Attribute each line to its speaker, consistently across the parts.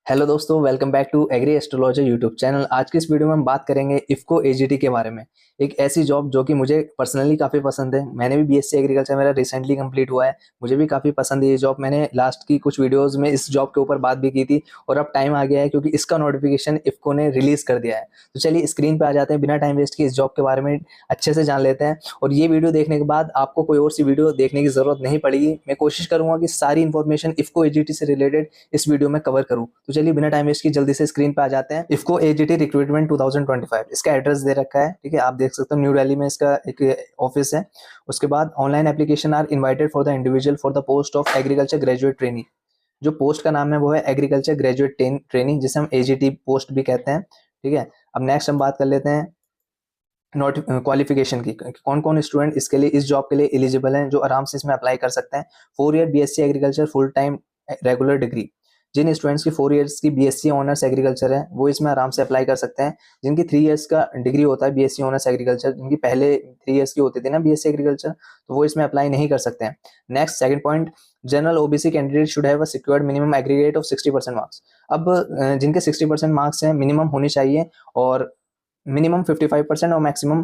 Speaker 1: Hello दोस्तों, welcome back to agri astrologer YouTube channel. आज की इस वीडियो में हम बात करेंगे इफ्को एजीटी के बारे में। एक ऐसी जॉब जो कि मुझे पर्सनली काफ़ी पसंद है। मैंने भी बीएससी एग्रीकल्चर मेरा रिसेंटली कंप्लीट हुआ है। मुझे भी काफ़ी पसंद है ये जॉब। मैंने लास्ट की कुछ वीडियोस में इस जॉब के ऊपर बात भी की थी और अब टाइम आ गया है क्योंकि इसका नोटिफिकेशन इफ्को ने रिलीज कर दिया है। तो चलिए स्क्रीन पर आ जाते हैं, बिना टाइम वेस्ट किए इस जॉब के बारे में अच्छे से जान लेते हैं। और ये वीडियो देखने के बाद आपको कोई और सी वीडियो देखने की जरूरत नहीं पड़ेगी। मैं कोशिश करूंगा कि सारी इन्फॉर्मेशन इफ्को एजीटी से रिलेटेड इस वीडियो में कवर करूं। तो चलिए बिना टाइम वेस्ट की जल्दी से स्क्रीन पे आ जाते हैं। इफ्को एजीटी रिक्रूटमेंट 2025 इसका एड्रेस दे रखा है, ठीक है, आप देख सकते हो न्यू दिल्ली में इसका एक ऑफिस है। उसके बाद online application are invited for the individual for the post of agriculture graduate trainee. जो पोस्ट का नाम है वो है एग्रीकल्चर ग्रेजुएट ट्रेनी, जिसे हम एजीटी पोस्ट भी कहते हैं, ठीक है। अब नेक्स्ट हम बात कर लेते हैं नोट क्वालिफिकेशन की। कौन कौन स्टूडेंट इसके लिए, इस जॉब के लिए एलिजिबल हैं, जो आराम से इसमें अप्लाई कर सकते हैं। 4 year BSc agriculture full time regular degree. जिन स्टूडेंट्स की 4 इयर्स की बीएससी ऑनर्स एग्रीकल्चर है वो इसमें आराम से अप्लाई कर सकते हैं। जिनकी 3 इयर्स का डिग्री होता है बीएससी ऑनर्स एग्रीकल्चर, जिनकी पहले 3 इयर्स की होती थी ना बीएससी एग्रीकल्चर, तो वो इसमें अप्लाई नहीं कर सकते हैं। Next second point, general OBC candidate should have a secured minimum aggregate of 60% marks. अब जिनके 60% मार्क्स हैं मिनिमम होनी चाहिए, और मिनिमम 55% और मैक्सिमम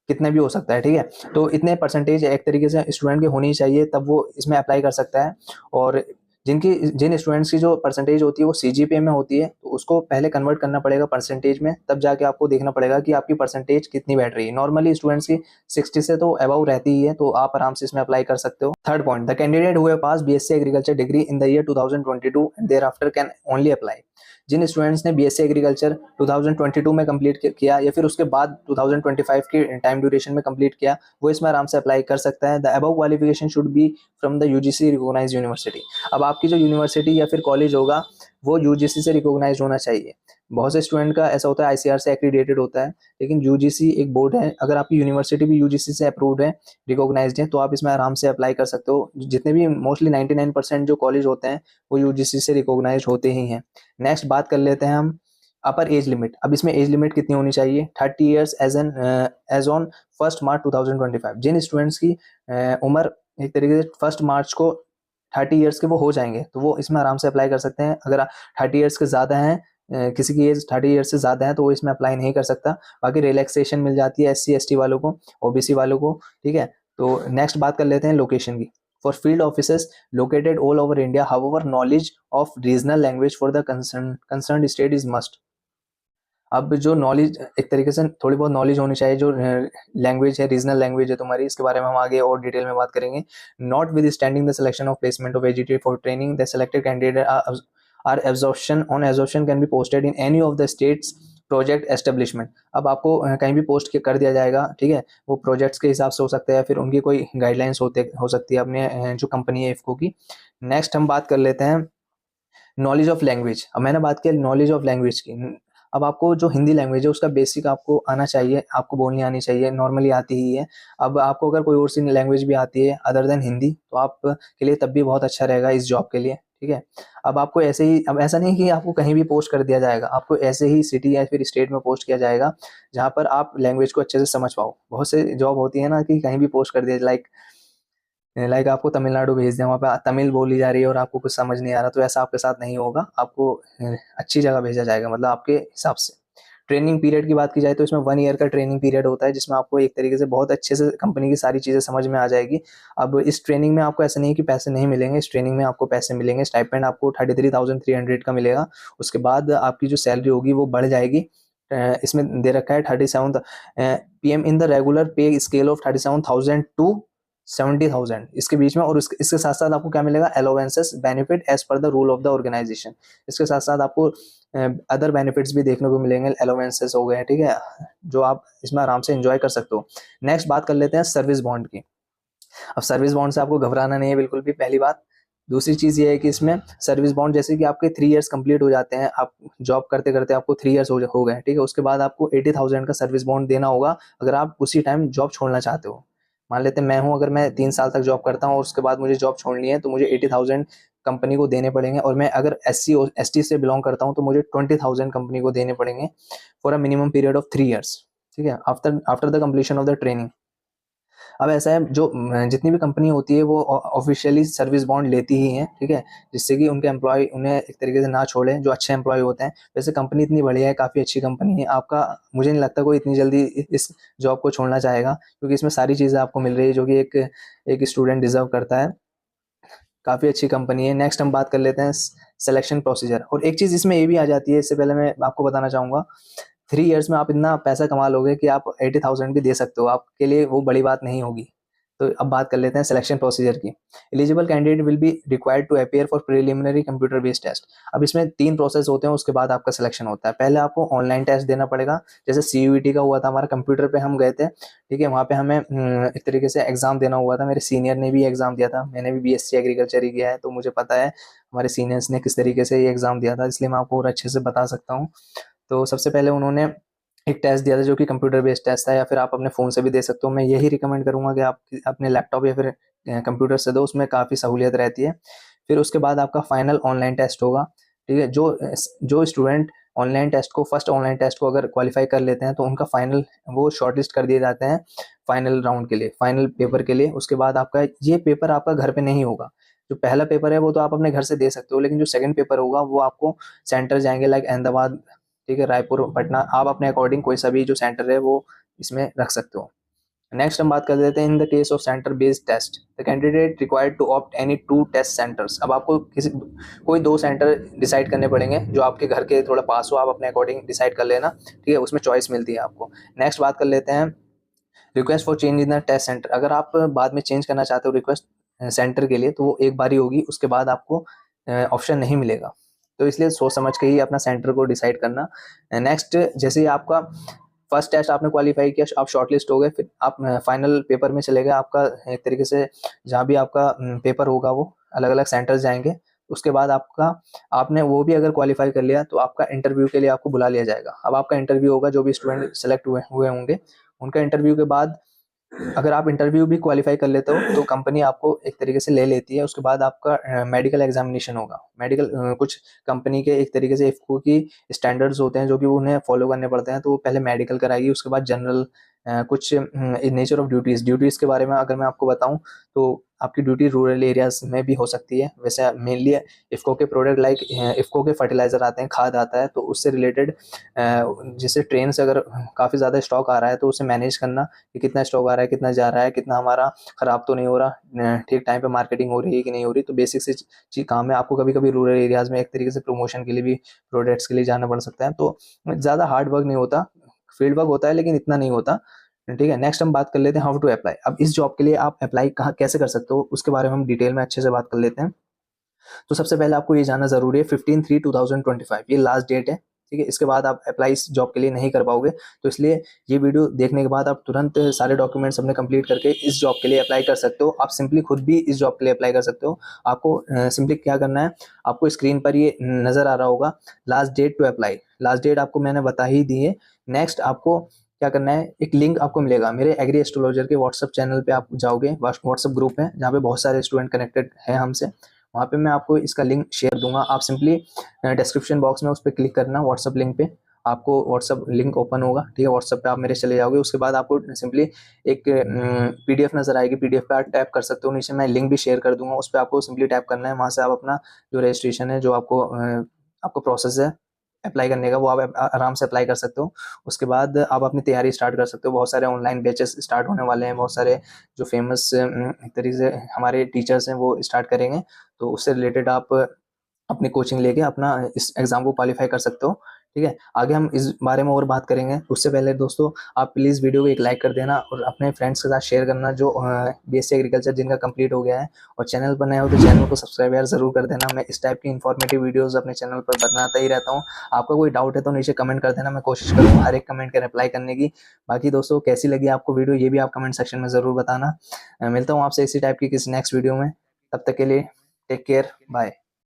Speaker 1: कितने भी हो सकता है, ठीक है। तो इतने परसेंटेज एक तरीके से स्टूडेंट की होनी चाहिए, तब वो इसमें अप्लाई कर सकता है। और जिन स्टूडेंट्स की जो परसेंटेज होती है वो सीजीपीए में होती है, तो उसको पहले कन्वर्ट करना पड़ेगा परसेंटेज में, तब जाके आपको देखना पड़ेगा कि आपकी परसेंटेज कितनी बैठ रही है। नॉर्मली स्टूडेंट्स की 60 से तो अबव रहती ही है, तो आप आराम से इसमें अप्लाई कर सकते हो। Third point, the candidate who have pass BSc agriculture degree in the year 2022 and thereafter can only apply. जिन स्टूडेंट्स ने बीएससी एग्रीकल्चर 2022 में कंप्लीट किया या फिर उसके बाद 2025 की टाइम ड्यूरेशन में कंप्लीट किया, वो इसमें आराम से अप्लाई कर सकता है। The above qualification should be from the UGC recognised university. अब आपकी जो यूनिवर्सिटी या फिर कॉलेज होगा वो यूजीसी से रिकॉग्नाइज्ड होना चाहिए। बहुत से स्टूडेंट का ऐसा होता है आईसीआर से एक्रीडेटेड होता है, लेकिन यूजीसी एक बोर्ड है। अगर आपकी यूनिवर्सिटी भी यूजीसी से अप्रूव्ड है, रिकॉग्नाइज्ड है, तो आप इसमें आराम से अप्लाई कर सकते हो। जितने भी मोस्टली 99% जो कॉलेज होते हैं वो यूजीसी से रिकॉग्नाइज्ड होते ही हैं। नेक्स्ट बात कर लेते हैं हम अपर एज लिमिट। अब इसमें एज लिमिट कितनी होनी चाहिए? 30 ईयर्स एज ऑन 1 मार्च 2025। जिन स्टूडेंट्स की उम्र एक तरीके से 1 मार्च को 30 ईयर्स के वो हो जाएंगे, तो वो इसमें आराम से अप्लाई कर सकते हैं। अगर 30 ईयर्स के ज़्यादा हैं, किसी की एज 30 ईयर्स से ज़्यादा है, तो वो इसमें अप्लाई नहीं कर सकता। बाकी रिलैक्सेशन मिल जाती है एससी एसटी वालों को, ओबीसी वालों को, ठीक है। तो नेक्स्ट बात कर लेते हैं लोकेशन की। For field officers located all over India, however knowledge of regional language for the concern state is must. अब जो नॉलेज, एक तरीके से थोड़ी बहुत नॉलेज होनी चाहिए, जो लैंग्वेज है, रीजनल लैंग्वेज है तुम्हारी, इसके बारे में हम आगे और डिटेल में बात करेंगे। Notwithstanding the selection of placement of AGT for training, the selected candidate are absorption can be posted in any of the states project establishment. अब आपको कहीं भी पोस्ट कर दिया जाएगा, ठीक है। वो प्रोजेक्ट्स के हिसाब से हो सकता है, फिर उनकी कोई गाइडलाइंस हो सकती है अपने जो कंपनी है इफ्को की। नेक्स्ट हम बात कर लेते हैं नॉलेज ऑफ लैंग्वेज। अब मैंने बात की नॉलेज ऑफ लैंग्वेज की। अब आपको जो हिंदी लैंग्वेज है उसका बेसिक आपको आना चाहिए, आपको बोलनी आनी चाहिए, नॉर्मली आती ही है। अब आपको अगर कोई और सी लैंग्वेज भी आती है अदर देन हिंदी, तो आप के लिए तब भी बहुत अच्छा रहेगा इस जॉब के लिए, ठीक है। अब आपको ऐसे ही, अब ऐसा नहीं कि आपको कहीं भी पोस्ट कर दिया जाएगा, आपको ऐसे ही सिटी या फिर स्टेट में पोस्ट किया जाएगा जहाँ पर आप लैंग्वेज को अच्छे से समझ पाओ। बहुत से जॉब होती है ना कि कहीं भी पोस्ट कर दिया, लाइक आपको तमिलनाडु भेज दें, वहाँ पे तमिल बोली जा रही है और आपको कुछ समझ नहीं आ रहा, तो ऐसा आपके साथ नहीं होगा। आपको अच्छी जगह भेजा जाएगा, मतलब आपके हिसाब से। ट्रेनिंग पीरियड की बात की जाए तो इसमें 1 ईयर का ट्रेनिंग पीरियड होता है, जिसमें आपको एक तरीके से बहुत अच्छे से कंपनी की सारी चीज़ें समझ में आ जाएगी। अब इस ट्रेनिंग में आपको ऐसा नहीं है कि पैसे नहीं मिलेंगे, इस ट्रेनिंग में आपको पैसे मिलेंगे। स्टाइपेंड आपको 33,300 का मिलेगा। उसके बाद आपकी जो सैलरी होगी वो बढ़ जाएगी। इसमें दे रखा है 37 PM in the regular pay scale of 37,000 to 70,000 इसके बीच में। और इसके साथ साथ आपको क्या मिलेगा? Allowances benefit as per the rule of the organisation. इसके साथ साथ आपको अदर बेनिफिट्स भी देखने को मिलेंगे, अलाउंसेस हो गए, ठीक है, जो आप इसमें आराम से एंजॉय कर सकते हो। नेक्स्ट बात कर लेते हैं सर्विस बॉन्ड की। अब सर्विस बॉन्ड से आपको घबराना नहीं है बिल्कुल भी, पहली बात। दूसरी चीज ये है कि इसमें सर्विस बॉन्ड, जैसे कि आपके 3 इयर्स कंप्लीट हो जाते हैं, आप जॉब करते करते आपको 3 इयर्स हो गए, ठीक है, उसके बाद आपको 80,000 का सर्विस बॉन्ड देना होगा अगर आप उसी टाइम जॉब छोड़ना चाहते हो। मान लेते हैं मैं हूं, अगर मैं 3 साल तक जॉब करता हूँ और उसके बाद मुझे जॉब छोड़नी है, तो मुझे 80,000 कंपनी को देने पड़ेंगे। और मैं अगर SC/ST से बिलोंग करता हूँ तो मुझे 20,000 कंपनी को देने पड़ेंगे for a minimum period of 3 years, ठीक है, after the completion of the training. अब ऐसा है, जो जितनी भी कंपनी होती है वो ऑफिशियली सर्विस बॉन्ड लेती ही है, ठीक है, जिससे कि उनके एम्प्लॉय उन्हें एक तरीके से ना छोड़े, जो अच्छे एम्प्लॉय होते हैं। वैसे कंपनी इतनी बढ़िया है, काफ़ी अच्छी कंपनी है, आपका मुझे नहीं लगता कोई इतनी जल्दी इस जॉब को छोड़ना चाहेगा, क्योंकि इसमें सारी चीज़ें आपको मिल रही है जो कि एक स्टूडेंट डिजर्व करता है। काफ़ी अच्छी कंपनी है। नेक्स्ट हम बात कर लेते हैं सिलेक्शन प्रोसीजर। और एक चीज़ इसमें ये भी आ जाती है, इससे पहले मैं आपको बताना चाहूँगा, 3 इयर्स में आप इतना पैसा कमा लोगे कि आप 80,000 भी दे सकते हो, आपके लिए वो बड़ी बात नहीं होगी। तो अब बात कर लेते हैं सिलेक्शन प्रोसीजर की। Eligible candidate will be required to appear for preliminary computer based test. अब इसमें 3 प्रोसेस होते हैं, उसके बाद आपका सिलेक्शन होता है। पहले आपको ऑनलाइन टेस्ट देना पड़ेगा, जैसे सीयूईटी का हुआ था हमारा, कंप्यूटर पे हम गए थे, ठीक है, वहाँ पे हमें एक तरीके से एग्जाम देना हुआ था। मेरे सीनियर ने भी एग्जाम दिया था, मैंने भी बीएससी एग्रीकल्चर ही किया है, तो मुझे पता है हमारे सीनियर्स ने किस तरीके से ये एग्जाम दिया था, इसलिए मैं आपको और अच्छे से बता सकता हूँ। तो सबसे पहले उन्होंने एक टेस्ट दिया था जो कि कंप्यूटर बेस्ड टेस्ट था, या फिर आप अपने फ़ोन से भी दे सकते हो। मैं यही रिकमेंड करूँगा कि आप अपने लैपटॉप या फिर कंप्यूटर से दो, उसमें काफ़ी सहूलियत रहती है। फिर उसके बाद आपका फाइनल ऑनलाइन टेस्ट होगा, ठीक है। जो स्टूडेंट ऑनलाइन टेस्ट को, फर्स्ट ऑनलाइन टेस्ट को अगर क्वालिफाई कर लेते हैं, तो उनका फाइनल वो शॉर्टलिस्ट कर दिए जाते हैं फाइनल राउंड के लिए, फाइनल पेपर के लिए। उसके बाद आपका ये पेपर आपका घर पे नहीं होगा। जो पहला पेपर है वो तो आप अपने घर से दे सकते हो, लेकिन जो सेकंड पेपर होगा वो आपको सेंटर जाएंगे, लाइक अहमदाबाद, ठीक है, रायपुर, पटना, आप अपने अकॉर्डिंग कोई सा भी जो सेंटर है वो इसमें रख सकते हो। नेक्स्ट हम बात कर लेते हैं, in the case of centre based test the candidate required to opt any 2 test centres. अब आपको कोई 2 सेंटर डिसाइड करने पड़ेंगे जो आपके घर के थोड़ा पास हो, आप अपने अकॉर्डिंग डिसाइड कर लेना, ठीक है, उसमें चॉइस मिलती है आपको। नेक्स्ट बात कर लेते हैं request for change in the test centre. अगर आप बाद में चेंज करना चाहते हो रिक्वेस्ट सेंटर के लिए, तो वो एक बार ही होगी, उसके बाद आपको ऑप्शन नहीं मिलेगा। तो इसलिए सोच समझ के ही अपना सेंटर को डिसाइड करना। नेक्स्ट, जैसे ही आपका फर्स्ट टेस्ट आपने क्वालिफाई किया, आप शॉर्टलिस्ट हो गए, फिर आप फाइनल पेपर में चले गए। आपका एक तरीके से जहाँ भी आपका पेपर होगा वो अलग अलग सेंटर्स जाएंगे। उसके बाद आपका आपने वो भी अगर क्वालिफाई कर लिया, तो आपका इंटरव्यू के लिए आपको बुला लिया जाएगा। अब आपका इंटरव्यू होगा, जो भी स्टूडेंट सेलेक्ट हुए होंगे, उनका इंटरव्यू के बाद अगर आप इंटरव्यू भी क्वालिफाई कर लेते हो, तो कंपनी आपको एक तरीके से ले लेती है। उसके बाद आपका मेडिकल एग्जामिनेशन होगा। मेडिकल कुछ कंपनी के एक तरीके से इफ्को की स्टैंडर्ड्स होते हैं जो कि उन्हें फॉलो करने पड़ते हैं, तो वो पहले मेडिकल कराएगी, उसके बाद जनरल कुछ नेचर ऑफ ड्यूटीज़ के बारे में अगर मैं आपको बताऊं, तो आपकी ड्यूटी रूरल एरियाज में भी हो सकती है। वैसे मेनली इफ्को के प्रोडक्ट, लाइक इफ्को के फर्टिलाइजर आते हैं, खाद आता है, तो उससे रिलेटेड जैसे ट्रेन से अगर काफ़ी ज़्यादा स्टॉक आ रहा है, तो उसे मैनेज करना कि कितना स्टॉक आ रहा है, कितना जा रहा है, कितना हमारा ख़राब तो नहीं हो रहा, ठीक टाइम पे मार्केटिंग हो रही है कि नहीं हो रही। तो बेसिक से चीज़ काम है। आपको कभी कभी रूरल एरियाज़ में एक तरीके से प्रमोशन के लिए भी, प्रोडक्ट्स के लिए जाना पड़ सकता है, तो ज़्यादा हार्ड वर्क नहीं होता, फील्ड वर्क होता है लेकिन इतना नहीं होता, ठीक है। नेक्स्ट हम बात कर लेते हैं हाउ टू अप्लाई। अब इस जॉब के लिए आप अप्लाई कहाँ कैसे कर सकते हो, उसके बारे में हम डिटेल में अच्छे से बात कर लेते हैं। तो सबसे पहले आपको ये जानना जरूरी है, 15/3/2025 ये लास्ट डेट है, ठीक है। इसके बाद आप अप्लाई इस जॉब के लिए नहीं कर पाओगे, तो इसलिए ये वीडियो देखने के बाद आप तुरंत सारे डॉक्यूमेंट्स अपने कंप्लीट करके इस जॉब के लिए अप्लाई कर सकते हो। आप सिंपली खुद भी इस जॉब के लिए अप्लाई कर सकते हो। आपको सिंपली क्या करना है, आपको स्क्रीन पर ये नजर आ रहा होगा, last date to apply. Last date आपको मैंने बता ही दी है। नेक्स्ट आपको क्या करना है, एक लिंक आपको मिलेगा मेरे एग्री एस्ट्रोलॉजर के व्हाट्सएप चैनल पे, आप जाओगे, व्हाट्सएप ग्रुप है जहाँ पे बहुत सारे स्टूडेंट कनेक्टेड हैं हमसे, वहाँ पे मैं आपको इसका लिंक शेयर दूंगा। आप सिंपली डिस्क्रिप्शन बॉक्स में उस पर क्लिक करना, व्हाट्सअप लिंक पे आपको व्हाट्सअप लिंक ओपन होगा, ठीक है। व्हाट्सअप पे आप मेरे चले जाओगे, उसके बाद आपको सिंपली एक पीडीएफ नजर आएगी, पीडीएफ पे आप टैप कर सकते हो। नीचे मैं लिंक भी शेयर कर दूंगा, उस पर आपको सिंपली टैप करना है। वहाँ से आप अपना जो रजिस्ट्रेशन है, जो आपको प्रोसेस है अप्लाई करने का, वो आप आराम से अप्लाई कर सकते हो। उसके बाद आप अपनी तैयारी स्टार्ट कर सकते हो। बहुत सारे ऑनलाइन बैचेस स्टार्ट होने वाले हैं, बहुत सारे जो फेमस एक तरीके से हमारे टीचर्स हैं वो स्टार्ट करेंगे, तो उससे रिलेटेड आप अपनी कोचिंग लेके अपना इस एग्जाम को क्वालिफाई कर सकते हो, ठीक है। आगे हम इस बारे में और बात करेंगे, उससे पहले दोस्तों आप प्लीज़ वीडियो को एक लाइक कर देना और अपने फ्रेंड्स के साथ शेयर करना जो बीएससी एग्रीकल्चर जिनका कंप्लीट हो गया है। और चैनल पर नए हो तो चैनल को सब्सक्राइब यार ज़रूर कर देना। मैं इस टाइप की इन्फॉर्मेटिव वीडियोज़ अपने चैनल पर बनाता ही रहता हूँ। आपका कोई डाउट है तो नीचे कमेंट कर देना, मैं कोशिश करूँगा हर एक कमेंट का रिप्लाई करने की। बाकी दोस्तों कैसी लगी आपको वीडियो, ये भी आप कमेंट सेक्शन में ज़रूर बताना। मिलता हूँ आपसे इसी टाइप की किसी नेक्स्ट वीडियो में, तब तक के लिए टेक केयर, बाय।